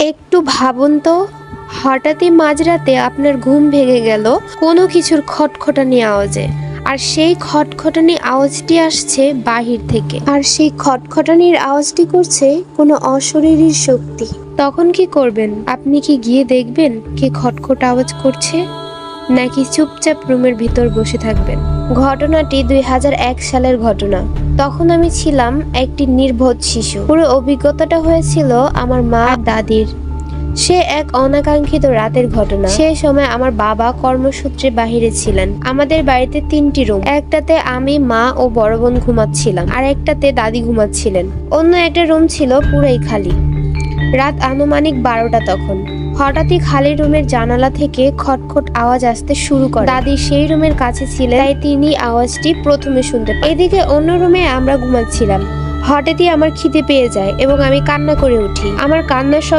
একটু ভাবুন তো, হঠাৎই মাঝরাতে আপনার ঘুম ভেঙে গেল কোনো কিছুর খটখটানি আওয়াজে। আর সেই খটখটানি আওয়াজটি আসছে বাহির থেকে, আর সেই খটখটানির আওয়াজটি করছে কোনো অশরীরী শক্তি। তখন কি করবেন? আপনি কি গিয়ে দেখবেন কে খটখট আওয়াজ করছে, নাকি চুপচাপ রুমের ভিতর বসে থাকবেন? ঘটনাটি 2001 সালের ঘটনা। তখন আমি ছিলাম একটি নির্বোধ শিশু। পুরো অভিজ্ঞতাটা হয়েছিল আমার মা আর দাদির। সে এক অনাকাঙ্ক্ষিত রাতের ঘটনা। সে সময় আমার বাবা কর্মসূত্রে বাহিরে ছিলেন। আমাদের বাড়িতে 3টি রুম। একটাতে আমি, মা ও বড় বোন ঘুমাচ্ছিলাম, আর একটাতে দাদি ঘুমাচ্ছিলেন। অন্য একটা রুম ছিল পুরাই খালি। রাত আনুমানিক 12টা তখন। হঠাৎই খালি রুমের জানালা থেকে খটখট আওয়াজ আসতে শুরু করে। দাদি সেই রুমের কাছে ছিলেন, তাই তিনি আওয়াজটি প্রথমে শুনতে পান। এদিকে অন্য রুমে আমরা ঘুমাচ্ছিলাম। হঠাৎই আমার খিদে পেয়ে যায় এবং আমি কান্না করে উঠি। আমার কান্নার শব্দ